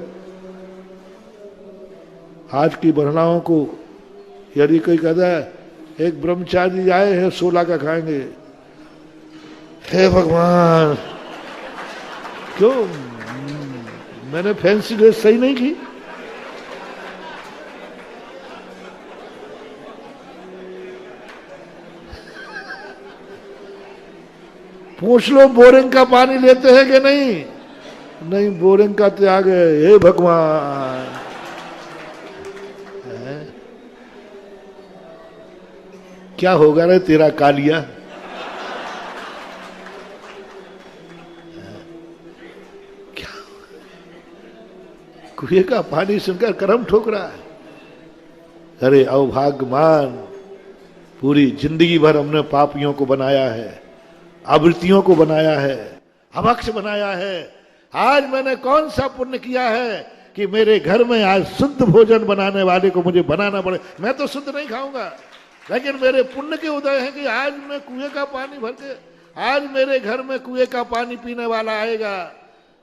आज की महिलाओं को यदि कोई कहता है एक ब्रह्मचारी आए हैं 16 का खाएंगे, हे भगवान क्यों मैंने फैंसी ड्रेस सही नहीं की? पूछ लो बोरिंग का पानी लेते हैं कि नहीं? नहीं, बोरिंग का त्याग है। हे भगवान, क्या होगा रे तेरा कालिया? क्या कुएं का पानी सुनकर करम ठोक रहा है? अरे अभाग्यमान, पूरी जिंदगी भर हमने पापियों को बनाया है, आवृत्तियों को बनाया है, अभक्ष बनाया है। आज मैंने कौन सा पुण्य किया है कि मेरे घर में आज शुद्ध भोजन बनाने वाले को मुझे बनाना पड़े? मैं तो शुद्ध नहीं खाऊंगा, लेकिन मेरे पुण्य के उदय है कि आज मैं कुएं का पानी भर के, आज मेरे घर में कुएं का पानी पीने वाला आएगा,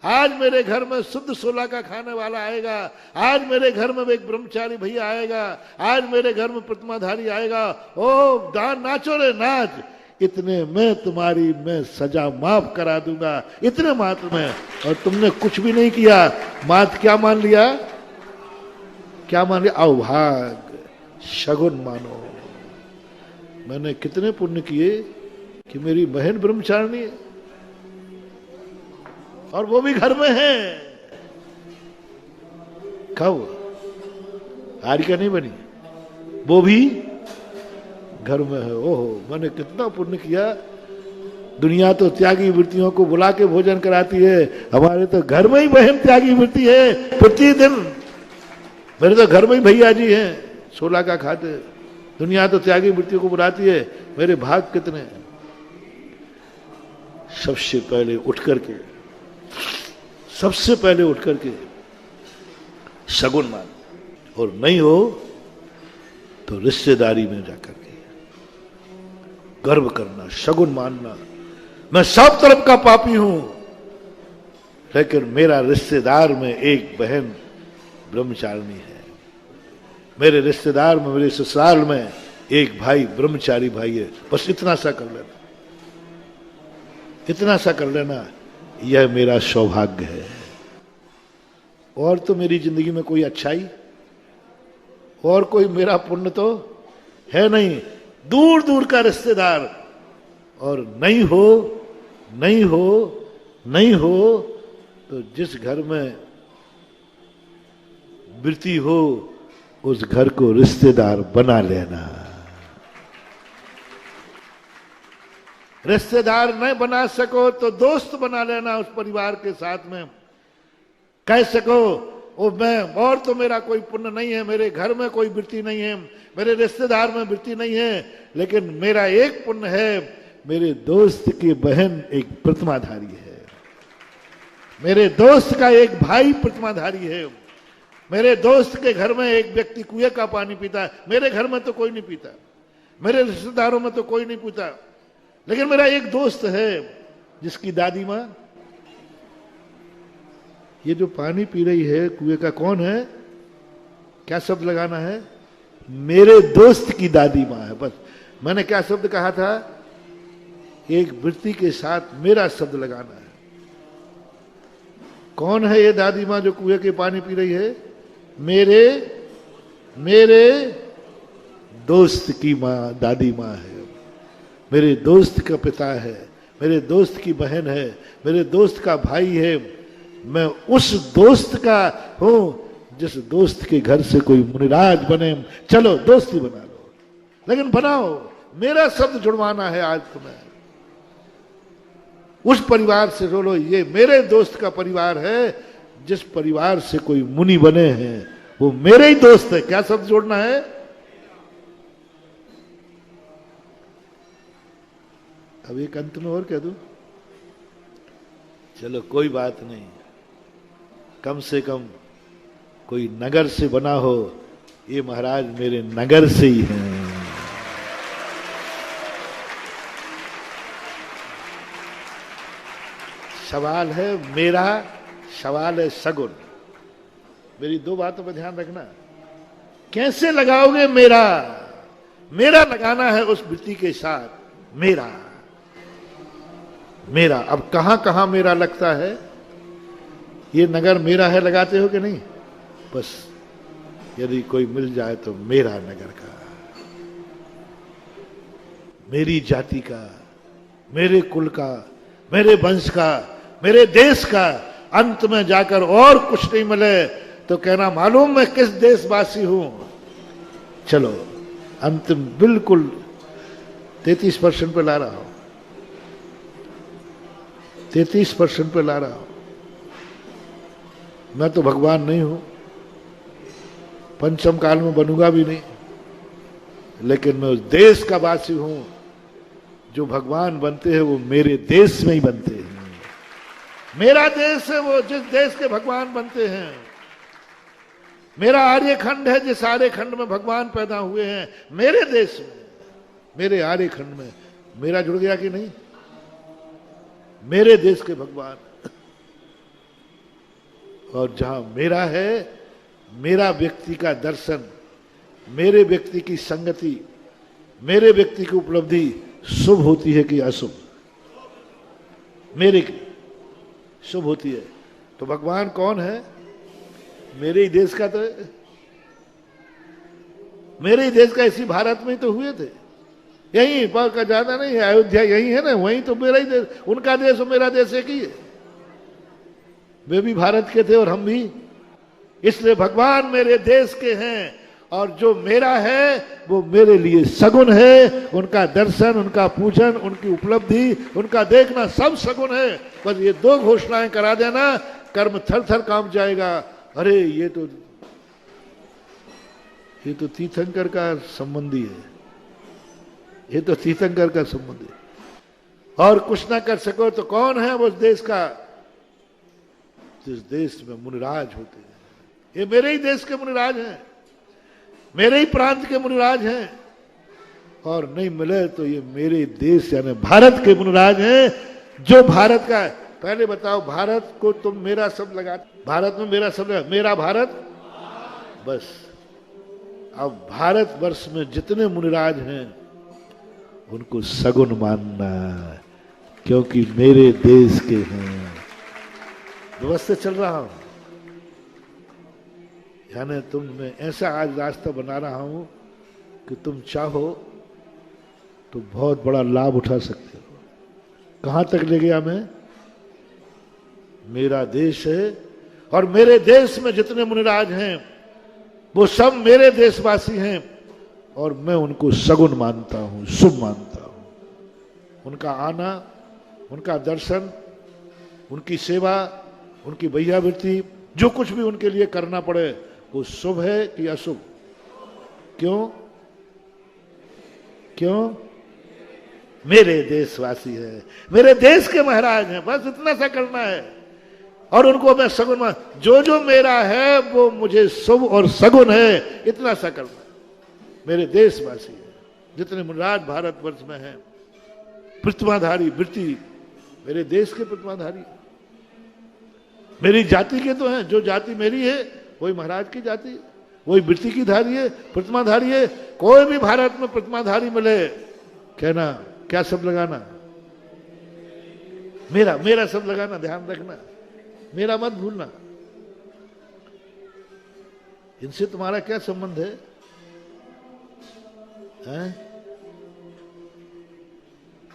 आज मेरे घर में शुद्ध 16 का खाने वाला आएगा, आज मेरे घर में एक ब्रह्मचारी भैया आएगा, आज मेरे घर में प्रतिमाधारी आएगा। ओ दान नाचो रे नाच, इतने में तुम्हारी मैं सजा माफ करा दूंगा, इतने मात्र में। और तुमने कुछ भी नहीं किया, मात क्या मान लिया? क्या मान लिया? अभाग, शगुन मानो। मैंने कितने पुण्य किए कि मेरी बहन ब्रह्मचारिणी है और वो भी घर में है। कब? हारिका नहीं बनी, वो भी घर में है। ओहो, मैंने कितना पुण्य किया। दुनिया तो त्यागी वृत्तियों को बुला के भोजन कराती है, हमारे तो घर में ही बहन त्यागी वृत्ति है। प्रतिदिन मेरे तो घर में ही भैया जी हैं, छोला का खाते। दुनिया तो त्यागी वृत्तियों को बुलाती है, मेरे भाग कितने हैं। सबसे पहले उठ करके शगुन मान, और नहीं हो तो रिश्तेदारी में जाकर के गर्व करना, शगुन मानना। मैं सब तरफ का पापी हूं, लेकिन मेरा रिश्तेदार में एक बहन ब्रह्मचारिणी है, मेरे रिश्तेदार में, मेरे ससुराल में एक भाई ब्रह्मचारी भाई है। बस इतना सा कर लेना, इतना सा कर लेना, यह मेरा सौभाग्य है। और तो मेरी जिंदगी में कोई अच्छाई और कोई मेरा पुण्य तो है नहीं। दूर दूर का रिश्तेदार, और नहीं हो तो जिस घर में वृत्ति हो उस घर को रिश्तेदार बना लेना। रिश्तेदार नहीं बना सको तो दोस्त बना लेना उस परिवार के साथ में। कह सको ओ मैं, और तो मेरा कोई पुण्य नहीं है, मेरे घर में कोई वृत्ति नहीं है, मेरे रिश्तेदार में वृत्ति नहीं है, लेकिन मेरा एक पुण्य है, मेरे दोस्त की बहन एक प्रतिमाधारी है, मेरे दोस्त का एक भाई प्रतिमाधारी है, मेरे दोस्त के घर में एक व्यक्ति कुएं का पानी पीता है, मेरे घर में तो कोई नहीं पीता, मेरे रिश्तेदारों में तो कोई नहीं पीता, लेकिन मेरा एक दोस्त है जिसकी दादी माँ, ये जो पानी पी रही है कुएं का, कौन है? क्या शब्द लगाना है? मेरे दोस्त की दादी माँ है। बस मैंने क्या शब्द कहा था? एक वृत्ति के साथ मेरा शब्द लगाना है। कौन है ये दादी माँ जो कुएं के पानी पी रही है? मेरे दोस्त की माँ, दादी माँ है, मेरे दोस्त का पिता है, मेरे दोस्त की बहन है, मेरे दोस्त का भाई है। मैं उस दोस्त का हूं जिस दोस्त के घर से कोई मुनिराज बने। चलो दोस्ती बना लो, लेकिन बनाओ, मेरा शब्द जुड़वाना है आज तुम्हें। उस परिवार से जोड़ो, ये मेरे दोस्त का परिवार है, जिस परिवार से कोई मुनि बने हैं वो मेरे ही दोस्त है। क्या शब्द जोड़ना है? अब एक अंत में और कह दूं, चलो कोई बात नहीं, कम से कम कोई नगर से बना हो। ये महाराज मेरे नगर से ही हैं। सवाल है मेरा, सवाल है सगुन। मेरी दो बातों पर ध्यान रखना। कैसे लगाओगे मेरा? मेरा लगाना है उस वृत्ति के साथ, मेरा। अब कहां कहां मेरा लगता है? ये नगर मेरा है लगाते हो कि नहीं? बस यदि कोई मिल जाए तो मेरा नगर का, मेरी जाति का, मेरे कुल का, मेरे वंश का, मेरे देश का। अंत में जाकर और कुछ नहीं मिले तो कहना मालूम मैं किस देशवासी हूं। चलो अंतिम बिल्कुल 33% पे ला रहा हूं, 33% पे ला रहा हूं। मैं तो भगवान नहीं हूं, पंचम काल में बनूंगा भी नहीं, लेकिन मैं उस देश का वासी हूं। जो भगवान बनते हैं वो मेरे देश में ही बनते हैं। मेरा देश है वो जिस देश के भगवान बनते हैं। मेरा आर्यखंड है जिस आर्यखंड में भगवान पैदा हुए हैं। मेरे देश में, मेरे आर्यखंड में मेरा जुड़ गया कि नहीं? मेरे देश के भगवान। और जहां मेरा है, मेरा व्यक्ति का दर्शन, मेरे व्यक्ति की संगति, मेरे व्यक्ति की उपलब्धि शुभ होती है कि अशुभ? मेरे की शुभ होती है। तो भगवान कौन है? मेरे ही देश का तो है। मेरे ही देश का, इसी भारत में तो हुए थे। यही पर का ज्यादा नहीं है, अयोध्या यही है ना, वही तो मेरा ही देश। उनका देश और मेरा देश एक ही है। वे भी भारत के थे और हम भी। इसलिए भगवान मेरे देश के हैं और जो मेरा है वो मेरे लिए सगुन है। उनका दर्शन, उनका पूजन, उनकी उपलब्धि, उनका देखना सब सगुन है। बस ये दो घोषणाएं करा देना, कर्म थर थर कांप जाएगा। अरे ये तो तीर्थंकर का संबंधी है, ये तो तीर्थंकर का संबंधी है। और कुछ ना कर सको तो कौन है वो देश का, जिस देश में मुनिराज होते हैं। ये मेरे ही देश के मुनिराज हैं, मेरे ही प्रांत के मुनिराज हैं। और नहीं मिले तो ये मेरे देश यानी भारत के मुनिराज हैं, जो भारत का है। पहले बताओ, भारत को तुम मेरा शब्द लगा, भारत में मेरा शब्द है, मेरा भारत। बस अब भारत वर्ष में जितने मुनिराज हैं उनको सगुन मानना, क्योंकि मेरे देश के हैं। व्यवस्था चल रहा हूं, यानी तुम मैं ऐसा आज रास्ता बना रहा हूं कि तुम चाहो तो बहुत बड़ा लाभ उठा सकते हो। कहां तक ले गया मैं? मेरा देश है और मेरे देश में जितने मुनिराज हैं वो सब मेरे देशवासी हैं और मैं उनको सगुन मानता हूं, शुभ मानता हूं। उनका आना, उनका दर्शन, उनकी सेवा, उनकी भैयावृत्ति, जो कुछ भी उनके लिए करना पड़े वो शुभ है कि अशुभ? क्यों? क्यों? मेरे देशवासी है, मेरे देश के महाराज हैं, बस इतना सा करना है। और उनको मैं सगुन मान, जो जो मेरा है वो मुझे शुभ और सगुन है, इतना सा करना है। मेरे देशवासी है, जितने मुनिराज भारतवर्ष में हैं, प्रतिमाधारी वृत्ति मेरे देश के प्रतिमाधारी, मेरी जाति के तो हैं। जो जाति मेरी है वही महाराज की जाति, वही वृत्ति की धारी है, प्रतिमाधारी है। कोई भी भारत में प्रतिमाधारी मिले, कहना क्या शब्द लगाना? मेरा, मेरा शब्द लगाना, ध्यान रखना, मेरा मत भूलना। इनसे तुम्हारा क्या संबंध है?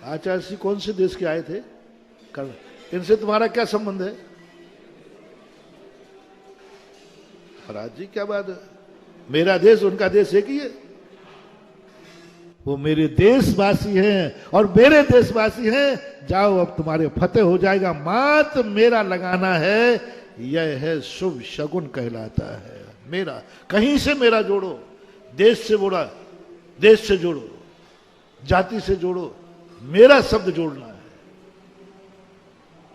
आचार्य जी कौन से देश के आए थे? इनसे तुम्हारा क्या संबंध है? महाराज जी क्या बात है, मेरा देश उनका देश एक ही है। वो मेरे देशवासी हैं और मेरे देशवासी हैं। जाओ, अब तुम्हारे फतेह हो जाएगा। मात्र मेरा लगाना है, यह है शुभ शगुन कहलाता है। मेरा, कहीं से मेरा जोड़ो, देश से जोड़ा, देश से जोड़ो, जाति से जोड़ो, मेरा शब्द जोड़ना है।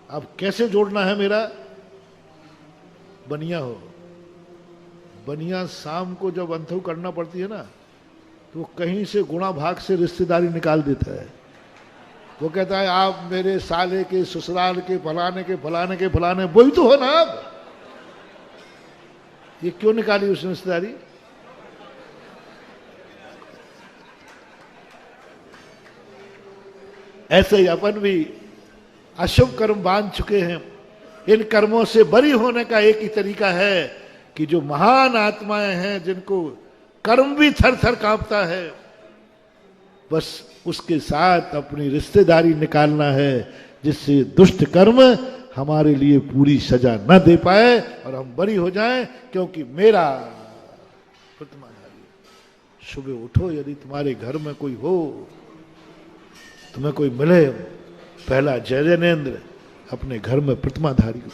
अब कैसे जोड़ना है मेरा? बनिया हो, बनिया शाम को जब अंथऊ करना पड़ती है ना, तो वो कहीं से गुणा भाग से रिश्तेदारी निकाल देता है। वो कहता है आप मेरे साले के, ससुराल के, फलाने के, फलाने के, फलाने, वही तो हो ना आप। ये क्यों निकाली उसने रिश्तेदारी? ऐसे ही अपन भी अशुभ कर्म बांध चुके हैं। इन कर्मों से बरी होने का एक ही तरीका है कि जो महान आत्माएं हैं, जिनको कर्म भी थर थर कांपता है, बस उसके साथ अपनी रिश्तेदारी निकालना है, जिससे दुष्ट कर्म हमारे लिए पूरी सजा न दे पाए और हम बरी हो जाएं, क्योंकि मेरा प्रतिमाधारी। सुबह उठो, यदि तुम्हारे घर में कोई हो, तुम्हें कोई मिले, पहला जय जैनेन्द्र अपने घर में प्रतिमाधारी को,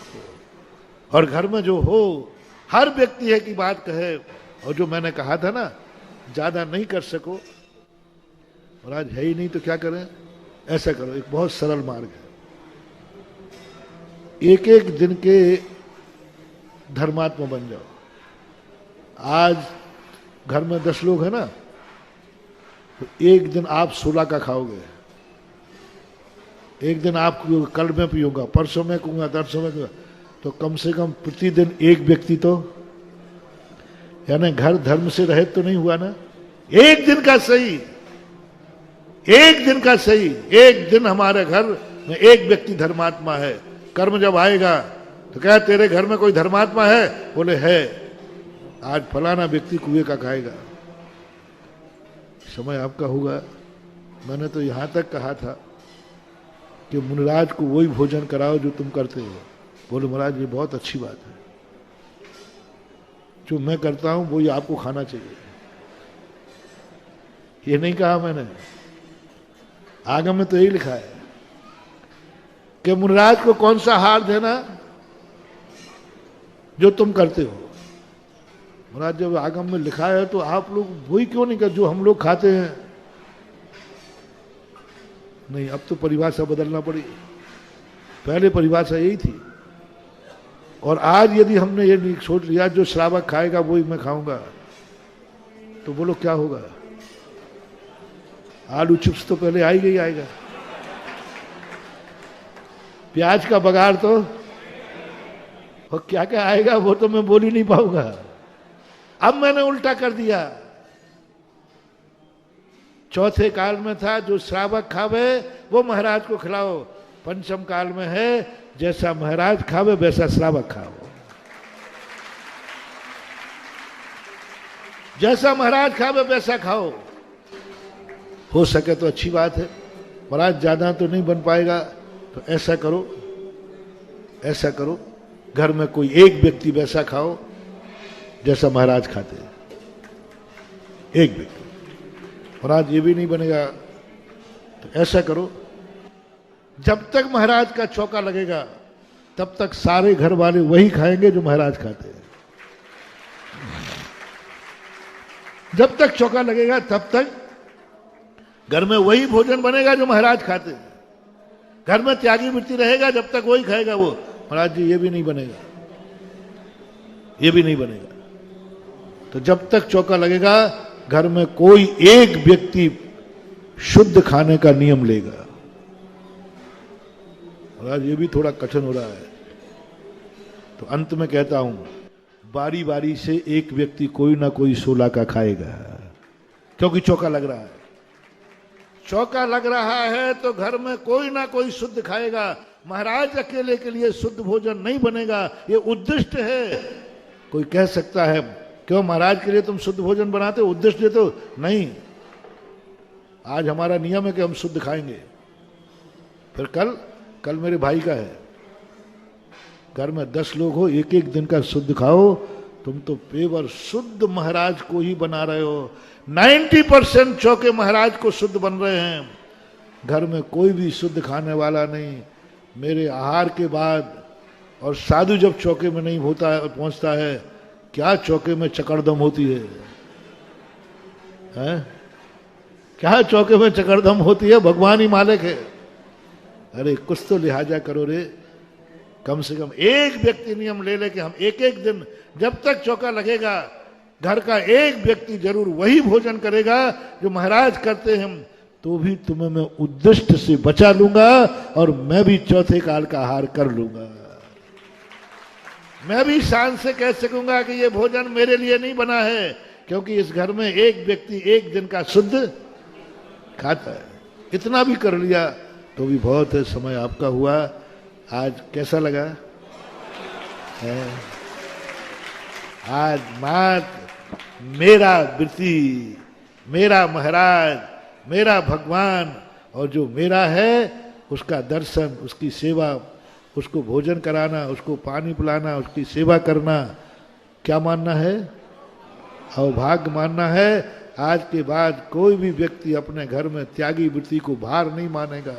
और घर में जो हो हर व्यक्ति है की बात कहे। और जो मैंने कहा था ना, ज्यादा नहीं कर सको और आज है ही नहीं तो क्या करें, ऐसा करो। एक बहुत सरल मार्ग है, एक एक दिन के धर्मात्मा बन जाओ। आज घर में 10 लोग हैं ना, तो एक दिन आप 16 का खाओगे, एक दिन आप कल मैं पीऊंगा, परसों मैं कहूंगा, तरसों में कहूंगा, तो कम से कम प्रतिदिन एक व्यक्ति तो, यानी घर धर्म से रहित तो नहीं हुआ ना। एक दिन का सही, एक दिन का सही, एक दिन हमारे घर में एक व्यक्ति धर्मात्मा है। कर्म जब आएगा तो क्या तेरे घर में कोई धर्मात्मा है? बोले है। आज फलाना व्यक्ति कुएं का खाएगा, समय आपका होगा। मैंने तो यहां तक कहा था कि मुनिराज को वही भोजन कराओ जो तुम करते हो। बोले महाराज ये बहुत अच्छी बात है, जो मैं करता हूं वो ये आपको खाना चाहिए। ये नहीं कहा मैंने, आगम में तो यही लिखा है कि मुनिराज को कौन सा आहार देना जो तुम करते हो। मुनिराज जब आगम में लिखा है तो आप लोग वही क्यों नहीं कर जो हम लोग खाते हैं। नहीं, अब तो परिभाषा बदलना पड़ी, पहले परिभाषा यही थी। और आज यदि हमने ये नहीं सोच लिया जो श्रावक खाएगा वही मैं खाऊंगा, तो बोलो क्या होगा। आलू चिप्स तो पहले आ ही आएगा, प्याज का बघार तो, और क्या क्या आएगा वो तो मैं बोल ही नहीं पाऊंगा। अब मैंने उल्टा कर दिया, चौथे काल में था जो श्रावक खावे वो महाराज को खिलाओ, पंचम काल में है जैसा महाराज खावे वैसा श्रावक खाओ। जैसा महाराज खावे वैसा खाओ। हो सके तो अच्छी बात है, महाराज ज्यादा तो नहीं बन पाएगा तो ऐसा करो, ऐसा करो, घर में कोई एक व्यक्ति वैसा खाओ जैसा महाराज खाते हैं, एक व्यक्ति। महाराज ये भी नहीं बनेगा तो ऐसा करो, जब तक महाराज का चौका लगेगा तब तक सारे घर वाले वही खाएंगे जो महाराज खाते हैं। जब तक चौका लगेगा तब तक घर में वही भोजन बनेगा जो महाराज खाते हैं। घर में त्यागी वृत्ति रहेगा जब तक वही खाएगा वो। महाराज जी ये भी नहीं बनेगा, ये भी नहीं बनेगा। तो जब तक चौका लगेगा घर में कोई एक व्यक्ति शुद्ध खाने का नियम लेगा। महाराज ये भी थोड़ा कठिन हो रहा है, तो अंत में कहता हूं बारी बारी से एक व्यक्ति कोई ना कोई 16 का खाएगा, क्योंकि चौका लग रहा है। चौका लग रहा है तो घर में कोई ना कोई शुद्ध खाएगा। महाराज अकेले के लिए शुद्ध भोजन नहीं बनेगा, ये उद्दिष्ट है। कोई कह सकता है क्यों महाराज के लिए तुम शुद्ध भोजन बनाते हो, उद्दिष्ट देते हो? नहीं, आज हमारा नियम है कि हम शुद्ध खाएंगे। फिर कल मेरे भाई का है, घर में 10 लोग हो, एक एक दिन का शुद्ध खाओ। तुम तो पेवर शुद्ध महाराज को ही बना रहे हो। 90% चौके महाराज को शुद्ध बन रहे हैं, घर में कोई भी शुद्ध खाने वाला नहीं। मेरे आहार के बाद और साधु जब चौके में नहीं होता है, पहुंचता है, क्या चौके में चकड़दम होती है, हैं? क्या चौके में चकड़दम होती है, भगवान ही मालिक है। अरे कुछ तो लिहाजा करो रे, कम से कम एक व्यक्ति नियम ले ले कि हम एक एक दिन जब तक चौका लगेगा घर का एक व्यक्ति जरूर वही भोजन करेगा जो महाराज करते हैं, तो भी तुम्हें मैं उद्दिष्ट से बचा लूंगा और मैं भी चौथे काल का आहार कर लूंगा। मैं भी शान से कह सकूंगा कि ये भोजन मेरे लिए नहीं बना है, क्योंकि इस घर में एक व्यक्ति एक दिन का शुद्ध खाता है। इतना भी कर लिया तो भी बहुत है। समय आपका हुआ, आज कैसा लगा है? आज मात मेरा वृत्ति, मेरा महाराज, मेरा भगवान, और जो मेरा है उसका दर्शन, उसकी सेवा, उसको भोजन कराना, उसको पानी पिलाना, उसकी सेवा करना, क्या मानना है? अवभाग्य मानना है। आज के बाद कोई भी व्यक्ति अपने घर में त्यागी वृत्ति को भार नहीं मानेगा।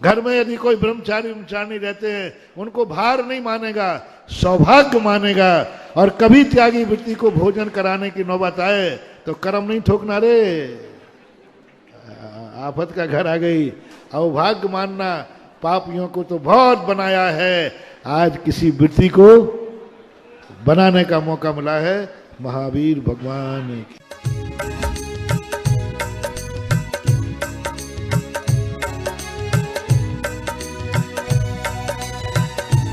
घर में यदि कोई ब्रह्मचारी रहते हैं उनको भार नहीं मानेगा, सौभाग्य मानेगा। और कभी त्यागी वृत्ति को भोजन कराने की नौबत आए तो कर्म नहीं ठोकना रे, आफत का घर आ गई। अवभाग्य मानना, पापियों को तो बहुत बनाया है, आज किसी वृत्ति को बनाने का मौका मिला है। महावीर भगवान की